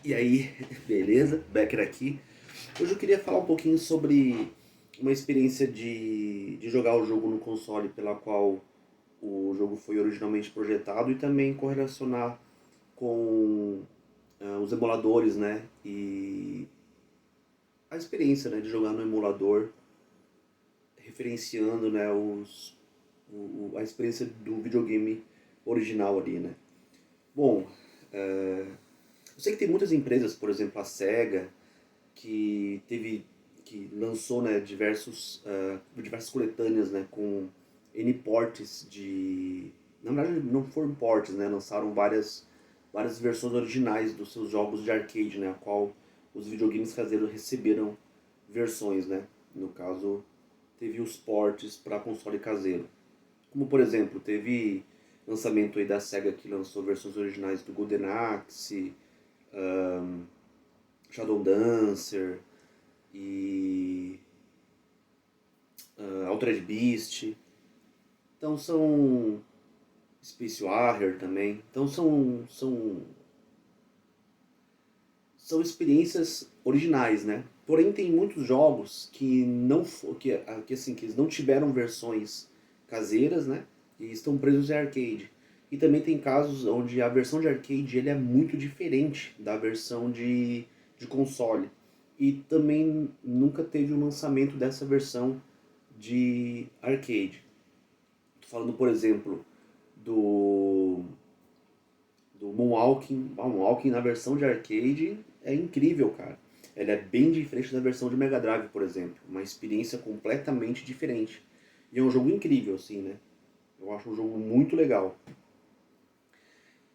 E aí, beleza? Becker aqui. Hoje eu queria falar um pouquinho sobre uma experiência de jogar o jogo no console pela qual o jogo foi originalmente projetado e também correlacionar com os emuladores, né? E a experiência, né, de jogar no emulador, referenciando, né, a experiência do videogame original ali, né? Bom, eu sei que tem muitas empresas, por exemplo, a SEGA, que lançou, né, diversas coletâneas, né, com N portes de... Na verdade não foram portes, né, lançaram várias versões originais dos seus jogos de arcade, né, a qual os videogames caseiros receberam versões, né. No caso, teve os portes para console caseiro. Como, por exemplo, teve lançamento aí da SEGA que lançou versões originais do Golden Axe, Shadow Dancer e Altered Beast. Então são Space Warrior também. Então são experiências originais, né? Porém tem muitos jogos que não que eles não tiveram versões caseiras, né? E estão presos em arcade. E também tem casos onde a versão de arcade ele é muito diferente da versão de console. E também nunca teve o lançamento dessa versão de arcade. Tô falando, por exemplo, do do Moonwalking. Ah, o Moonwalking na versão de arcade é incrível, cara. Ele é bem diferente da versão de Mega Drive, por exemplo. Uma experiência completamente diferente. E é um jogo incrível, assim, né? Eu acho um jogo muito legal.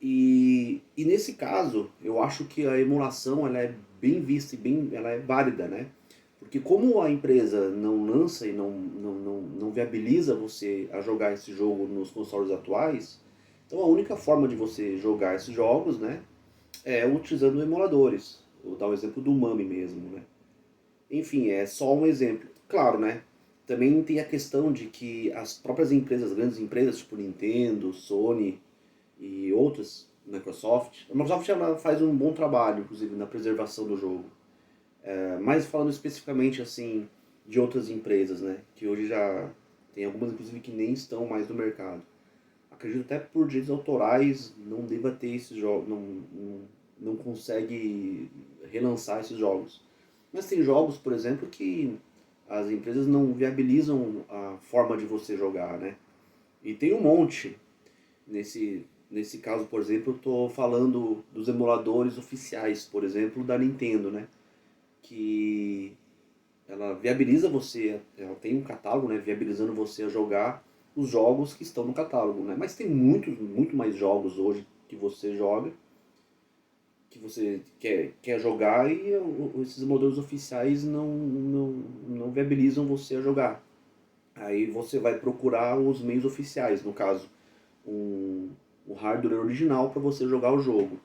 E nesse caso, eu acho que a emulação ela é bem vista e ela é válida, né? Porque como a empresa não lança e não viabiliza você a jogar esse jogo nos consoles atuais, então a única forma de você jogar esses jogos, né, é utilizando emuladores. Vou dar o exemplo do Mami mesmo, né? Enfim, é só um exemplo. Claro, né? Também tem a questão de que as próprias empresas, grandes empresas, tipo Nintendo, Sony e outras, Microsoft, a Microsoft ela faz um bom trabalho, inclusive, na preservação do jogo. Mas falando especificamente, assim, de outras empresas, né? Que hoje já tem algumas, inclusive, que nem estão mais no mercado. Acredito até por direitos autorais não deva ter esses jogos, não consegue relançar esses jogos. Mas tem jogos, por exemplo, que as empresas não viabilizam a forma de você jogar, né? E tem um monte. Nesse caso, por exemplo, eu estou falando dos emuladores oficiais, por exemplo, da Nintendo, né? Que ela viabiliza você, ela tem um catálogo, né, viabilizando você a jogar os jogos que estão no catálogo, né? Mas tem muito mais jogos hoje que você joga, que você quer jogar e esses modelos oficiais não viabilizam você a jogar. Aí você vai procurar os meios oficiais, no caso, um, o hardware original para você jogar o jogo.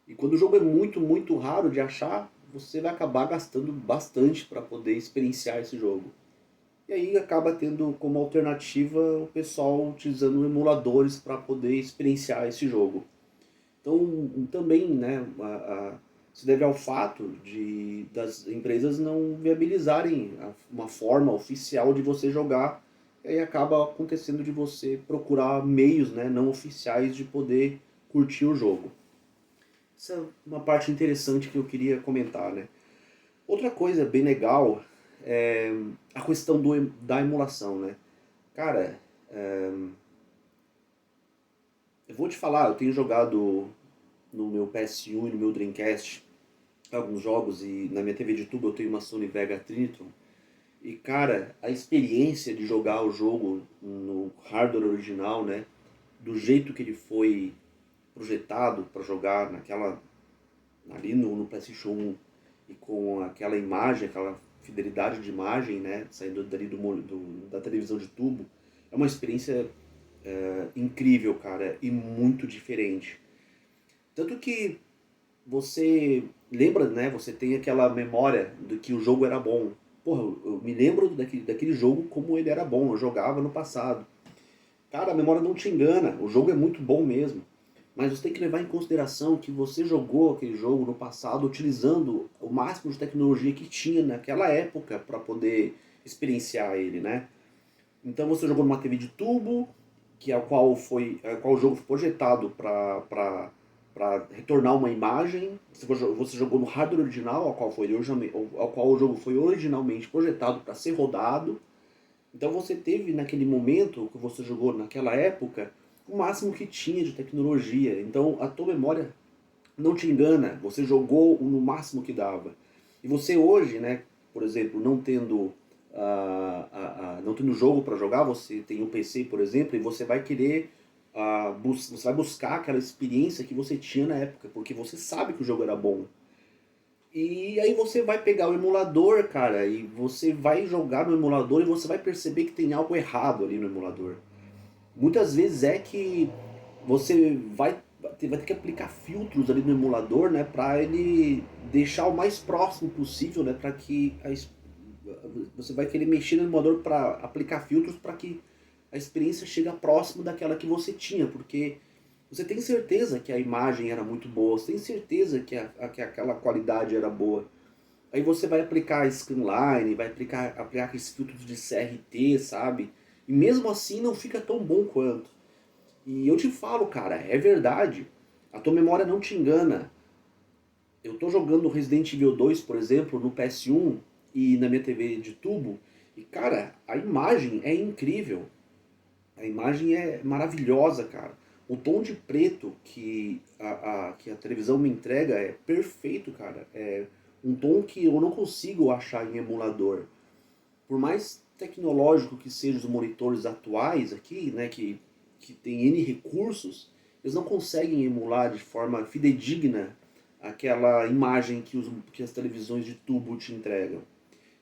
E quando o jogo é muito raro de achar, você vai acabar gastando bastante para poder experienciar esse jogo. E aí acaba tendo como alternativa o pessoal utilizando emuladores para poder experienciar esse jogo. Então também, né, se deve ao fato das empresas não viabilizarem uma forma oficial de você jogar, e aí acaba acontecendo de você procurar meios, né, não oficiais de poder curtir o jogo. Essa é uma parte interessante que eu queria comentar, né? Outra coisa bem legal é a questão da emulação, né? Cara, eu vou te falar, eu tenho jogado no meu PS1 e no meu Dreamcast alguns jogos e na minha TV de tubo eu tenho uma Sony Vega Trinitron. E cara, a experiência de jogar o jogo no hardware original, né? Do jeito que ele foi projetado para jogar ali no PlayStation 1 e com aquela imagem, aquela fidelidade de imagem, né, saindo dali da televisão de tubo, é uma experiência incrível, cara, e muito diferente. Tanto que você lembra, né, você tem aquela memória de que o jogo era bom. Porra, eu me lembro daquele jogo como ele era bom, eu jogava no passado. Cara, a memória não te engana, o jogo é muito bom mesmo. mas você tem que levar em consideração que você jogou aquele jogo no passado utilizando o máximo de tecnologia que tinha naquela época para poder experienciar ele, né? Então você jogou numa TV de tubo, que é a qual o jogo foi projetado para retornar uma imagem. Você jogou no hardware original, ao qual o jogo foi originalmente projetado para ser rodado. Então você teve naquele momento que você jogou naquela época o máximo que tinha de tecnologia. Então a tua memória não te engana, você jogou no máximo que dava. E você hoje, né, por exemplo, não tendo jogo para jogar, você tem um PC, por exemplo, e você vai querer você vai buscar aquela experiência que você tinha na época, porque você sabe que o jogo era bom. E aí você vai pegar o emulador, cara, e você vai jogar no emulador e você vai perceber que tem algo errado ali no emulador. Muitas vezes é que você vai ter que aplicar filtros ali no emulador, né, para ele deixar o mais próximo possível, né, para que você vai querer mexer no emulador para aplicar filtros para que a experiência chegue próximo daquela que você tinha, porque você tem certeza que a imagem era muito boa, você tem certeza que aquela qualidade era boa. Aí você vai aplicar scanline, vai aplicar aqueles filtros de CRT, sabe? E mesmo assim não fica tão bom quanto. E eu te falo, cara, é verdade. A tua memória não te engana. Eu tô jogando Resident Evil 2, por exemplo, no PS1 e na minha TV de tubo. E, cara, a imagem é incrível. A imagem é maravilhosa, cara. O tom de preto que a televisão me entrega é perfeito, cara. É um tom que eu não consigo achar em emulador. Por mais tecnológico que sejam os monitores atuais aqui, né, que tem N recursos, eles não conseguem emular de forma fidedigna aquela imagem que as televisões de tubo te entregam.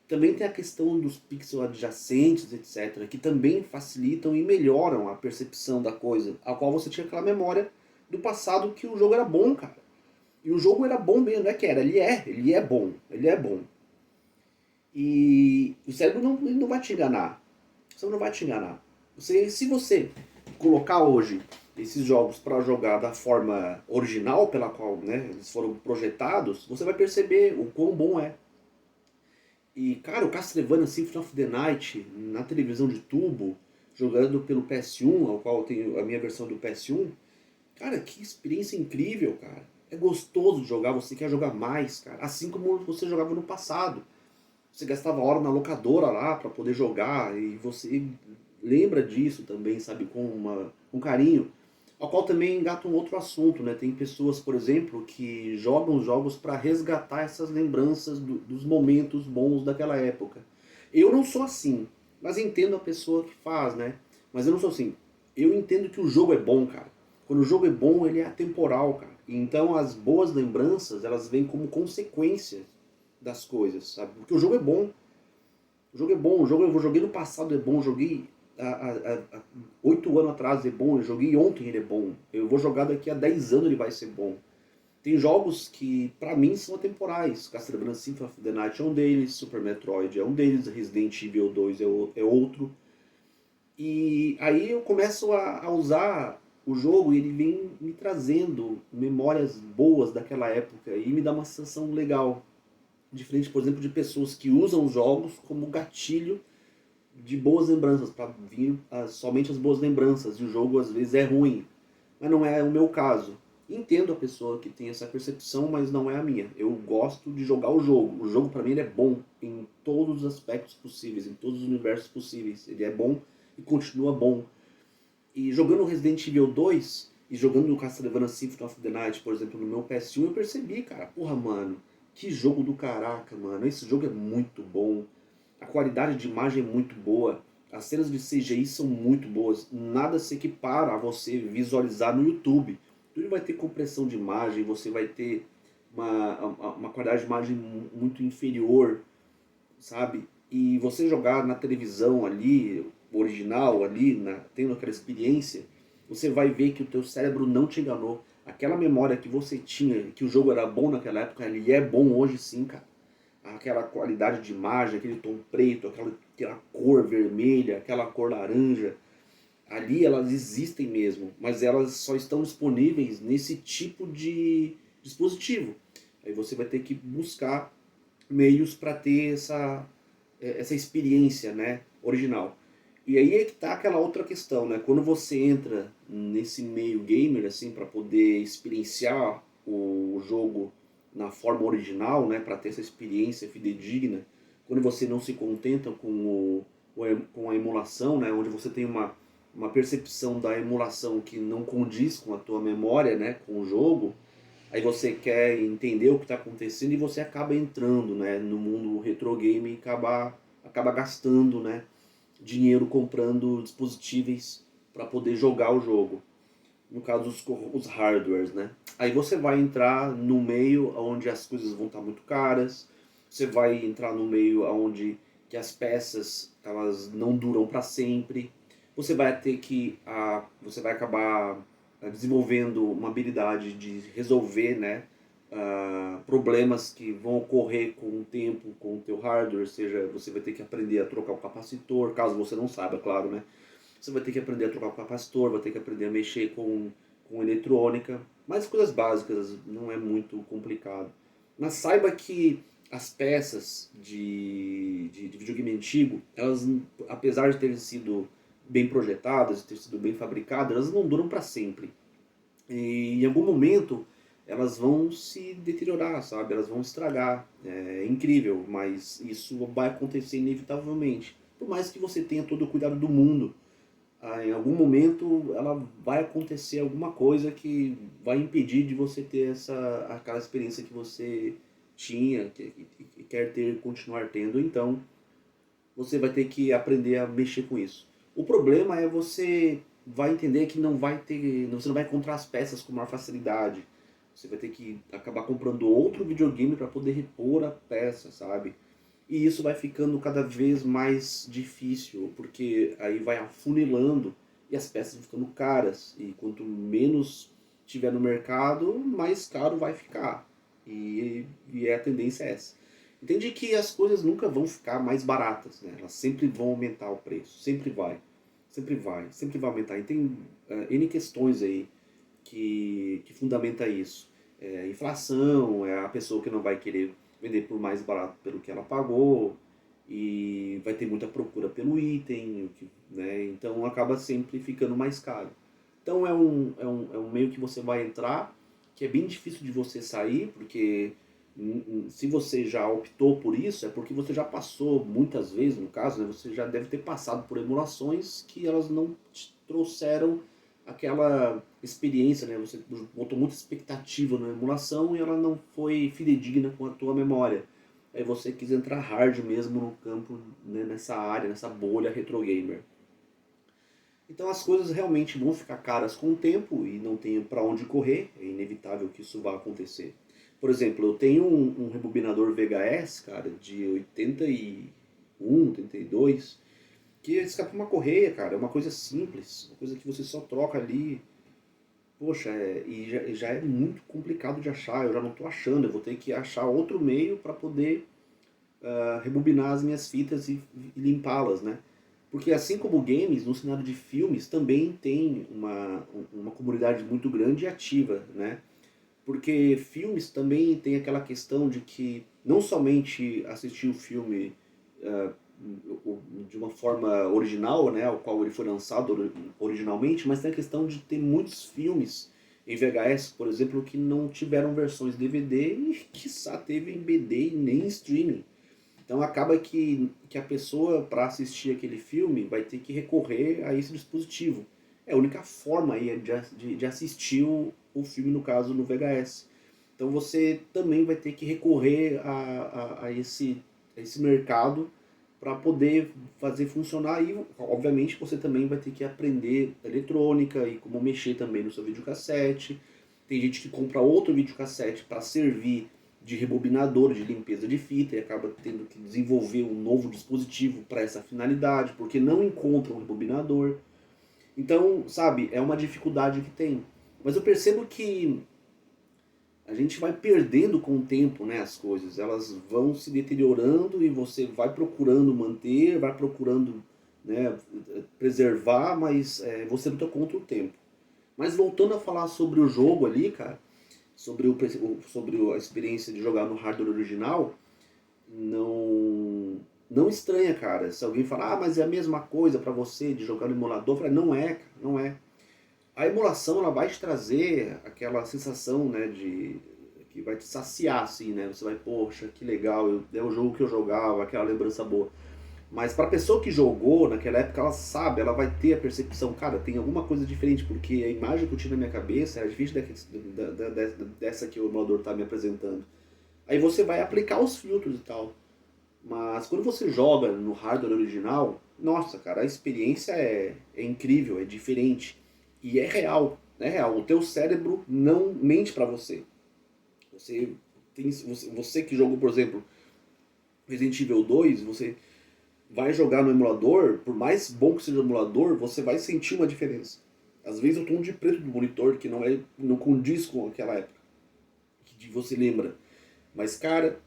Também tem a questão dos pixels adjacentes, etc., que também facilitam e melhoram a percepção da coisa, a qual você tinha aquela memória do passado que o jogo era bom, cara. E o jogo era bom mesmo, não é que era, ele é bom, ele é bom. E o cérebro ele não vai te enganar. O cérebro não vai te enganar. Se você colocar hoje esses jogos para jogar da forma original pela qual, né, eles foram projetados, você vai perceber o quão bom é. E, cara, o Castlevania Symphony of the Night na televisão de tubo, jogando pelo PS1, ao qual eu tenho a minha versão do PS1, cara, que experiência incrível, cara. É gostoso de jogar, você quer jogar mais, cara. Assim como você jogava no passado. Você gastava hora na locadora lá para poder jogar e você lembra disso também, sabe, com carinho. Ao qual também engata um outro assunto, né? Tem pessoas, por exemplo, que jogam jogos para resgatar essas lembranças dos momentos bons daquela época. Eu não sou assim, mas entendo a pessoa que faz, né? Mas eu não sou assim. Eu entendo que o jogo é bom, cara. Quando o jogo é bom, ele é atemporal, cara. Então as boas lembranças, elas vêm como consequência das coisas, sabe? Porque o jogo é bom. O jogo é bom, o jogo eu joguei no passado é bom, eu joguei há 8 anos atrás é bom, eu joguei ontem ele é bom, eu vou jogar daqui a 10 anos ele vai ser bom. Tem jogos que pra mim são atemporais, Castlevania Symphony of the Night é um deles, Super Metroid é um deles, Resident Evil 2 é outro. E aí eu começo a usar o jogo e ele vem me trazendo memórias boas daquela época e me dá uma sensação legal. Diferente, por exemplo, de pessoas que usam os jogos como gatilho de boas lembranças, para vir somente as boas lembranças, e o jogo às vezes é ruim. Mas não é o meu caso. Entendo a pessoa que tem essa percepção, mas não é a minha. Eu gosto de jogar o jogo. O jogo para mim ele é bom em todos os aspectos possíveis, em todos os universos possíveis. Ele é bom e continua bom. E jogando Resident Evil 2 e jogando no Castlevania Symphony of the Night, por exemplo, no meu PS1, eu percebi, cara, porra, mano, que jogo do caraca, mano. Esse jogo é muito bom. A qualidade de imagem é muito boa. As cenas de CGI são muito boas. Nada se equipara a você visualizar no YouTube. Tudo vai ter compressão de imagem, você vai ter uma qualidade de imagem muito inferior, sabe? E você jogar na televisão ali, original ali, tendo aquela experiência, você vai ver que o teu cérebro não te enganou. Aquela memória que você tinha, que o jogo era bom naquela época, ele é bom hoje sim, cara. Aquela qualidade de imagem, aquele tom preto, aquela cor vermelha, aquela cor laranja, Ali elas existem mesmo, mas elas só estão disponíveis nesse tipo de dispositivo. Aí você vai ter que buscar meios para ter essa experiência, né, original. E aí é que tá aquela outra questão, né? Quando você entra nesse meio gamer, assim, para poder experienciar o jogo na forma original, né, para ter essa experiência fidedigna, quando você não se contenta com a emulação, né, onde você tem uma percepção da emulação que não condiz com a tua memória, né, com o jogo, aí você quer entender o que está acontecendo e você acaba entrando, né, no mundo retro game e acaba gastando, né, dinheiro comprando dispositivos para poder jogar o jogo. No caso, os hardwares, né? Aí você vai entrar no meio onde as coisas vão estar muito caras, você vai entrar no meio onde que as peças elas não duram para sempre, você vai ter que você vai acabar desenvolvendo uma habilidade de resolver, né, problemas que vão ocorrer com o tempo com o teu hardware, seja você vai ter que aprender a trocar o capacitor, caso você não saiba, claro, né? Você vai ter que aprender a trocar o capacitor, vai ter que aprender a mexer com eletrônica, mas coisas básicas, não é muito complicado. Mas saiba que as peças de videogame antigo, elas, apesar de terem sido bem projetadas, de ter sido bem fabricadas, elas não duram para sempre. E em algum momento elas vão se deteriorar, sabe? Elas vão estragar. É incrível, mas isso vai acontecer inevitavelmente. Por mais que você tenha todo o cuidado do mundo, em algum momento ela vai acontecer alguma coisa que vai impedir de você ter aquela experiência que você tinha, que quer ter, continuar tendo. Então você vai ter que aprender a mexer com isso. O problema é você vai entender que você não vai encontrar as peças com maior facilidade. Você vai ter que acabar comprando outro videogame para poder repor a peça, sabe? E isso vai ficando cada vez mais difícil, porque aí vai afunilando e as peças vão ficando caras. E quanto menos tiver no mercado, mais caro vai ficar. E a tendência é essa. Entende que as coisas nunca vão ficar mais baratas, né? Elas sempre vão aumentar o preço, sempre vai. Sempre vai, sempre vai aumentar. E tem N questões aí que fundamenta isso. É a inflação, é a pessoa que não vai querer vender por mais barato pelo que ela pagou, e vai ter muita procura pelo item, né? Então acaba sempre ficando mais caro. Então é um meio que você vai entrar, que é bem difícil de você sair, porque se você já optou por isso, é porque você já passou muitas vezes, no caso, né, você já deve ter passado por emulações que elas não te trouxeram aquela experiência, né? Você botou muita expectativa na emulação e ela não foi fidedigna com a tua memória. Aí você quis entrar hard mesmo no campo, né, nessa área, nessa bolha retro gamer. Então as coisas realmente vão ficar caras com o tempo e não tem para onde correr, é inevitável que isso vá acontecer. Por exemplo, eu tenho um rebobinador VHS, cara, de 81, 82, que escapa uma correia, cara, é uma coisa simples, uma coisa que você só troca ali. Poxa, e já é muito complicado de achar, eu já não estou achando, eu vou ter que achar outro meio para poder rebobinar as minhas fitas e limpá-las, né? Porque assim como games, no cenário de filmes também tem uma comunidade muito grande e ativa, né? Porque filmes também tem aquela questão de que não somente assistir o filme uh, de uma forma original, né, ao qual ele foi lançado originalmente, mas tem a questão de ter muitos filmes em VHS, por exemplo, que não tiveram versões DVD e quiçá teve em BD e nem em streaming. Então acaba que a pessoa, para assistir aquele filme, vai ter que recorrer a esse dispositivo. É a única forma aí de assistir o filme, no caso, no VHS. Então você também vai ter que recorrer a esse mercado para poder fazer funcionar. E, obviamente, você também vai ter que aprender eletrônica e como mexer também no seu videocassete. Tem gente que compra outro videocassete para servir de rebobinador, de limpeza de fita, e acaba tendo que desenvolver um novo dispositivo para essa finalidade, porque não encontra um rebobinador. Então, sabe, é uma dificuldade que tem. Mas eu percebo que a gente vai perdendo com o tempo, né, as coisas. Elas vão se deteriorando e você vai procurando manter, vai procurando né, preservar, mas você luta contra o tempo. Mas voltando a falar sobre o jogo ali, cara, sobre a experiência de jogar no hardware original, não estranha, cara. Se alguém falar, ah, mas é a mesma coisa para você de jogar no emulador, eu falei, não é, cara, não é. A emulação ela vai te trazer aquela sensação, né, de que vai te saciar assim, né? Você vai, poxa, que legal, é o jogo que eu jogava, aquela lembrança boa. Mas para a pessoa que jogou naquela época, ela sabe, ela vai ter a percepção, cara, tem alguma coisa diferente, porque a imagem que eu tinha na minha cabeça era diferente dessa que o emulador está me apresentando. Aí você vai aplicar os filtros e tal. Mas quando você joga no hardware original, nossa, cara, a experiência é incrível, é diferente. E é real, é real. O teu cérebro não mente para você. Você que jogou, por exemplo, Resident Evil 2, você vai jogar no emulador, por mais bom que seja o emulador, você vai sentir uma diferença. Às vezes o tom de preto do monitor, que não condiz com aquela época, que você lembra. Mas, cara,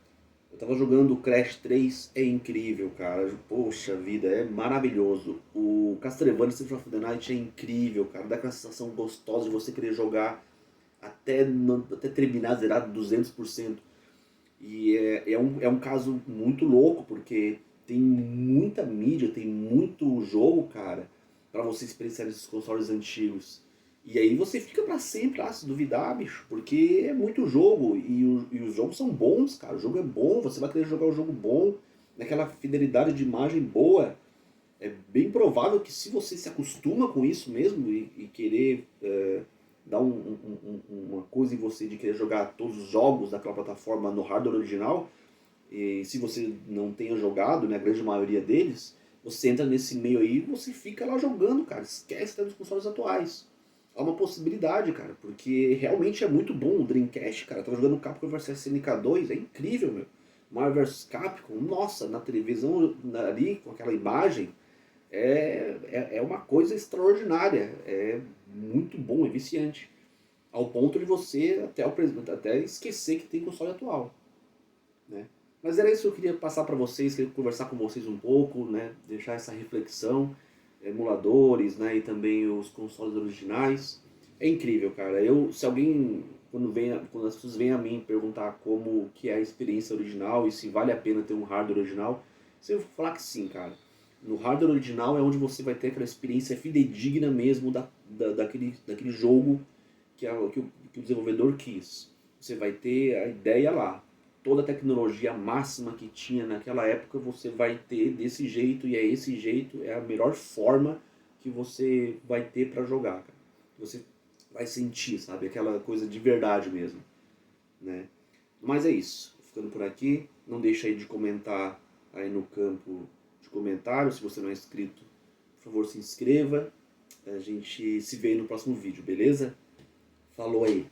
eu tava jogando o Crash 3, é incrível, cara. Poxa vida, é maravilhoso. O Castlevania Symphony of the Night é incrível, cara. Dá aquela sensação gostosa de você querer jogar até terminar zerado 200%. E é um caso muito louco, porque tem muita mídia, tem muito jogo, cara, pra você experienciar esses consoles antigos. E aí você fica pra sempre, se duvidar, bicho, porque é muito jogo e os jogos são bons, cara. O jogo é bom, você vai querer jogar um jogo bom, naquela fidelidade de imagem boa. É bem provável que se você se acostuma com isso mesmo e querer dar uma coisa em você de querer jogar todos os jogos daquela plataforma no hardware original, e se você não tenha jogado, né, a grande maioria deles, você entra nesse meio aí e você fica lá jogando, cara. Esquece até dos consoles atuais. É uma possibilidade, cara, porque realmente é muito bom o Dreamcast, cara. Eu tava jogando Capcom vs SNK2, é incrível, meu. Marvel vs Capcom, nossa, na televisão ali, com aquela imagem, é uma coisa extraordinária. É muito bom, é viciante. Ao ponto de você até esquecer que tem console atual, né? Mas era isso que eu queria passar para vocês, queria conversar com vocês um pouco, né? Deixar essa reflexão, emuladores, né? E também os consoles originais. É incrível, cara. Se alguém, quando as pessoas vêm a mim perguntar como que é a experiência original e se vale a pena ter um hardware original, eu vou falar que sim, cara. No hardware original é onde você vai ter aquela experiência fidedigna mesmo daquele jogo que o desenvolvedor quis. Você vai ter a ideia lá. Toda a tecnologia máxima que tinha naquela época você vai ter desse jeito, e é esse jeito, é a melhor forma que você vai ter para jogar, cara. Você vai sentir, sabe? Aquela coisa de verdade mesmo, né? Mas é isso. Ficando por aqui. Não deixa aí de comentar aí no campo de comentários. Se você não é inscrito, por favor, se inscreva. A gente se vê no próximo vídeo, beleza? Falou aí.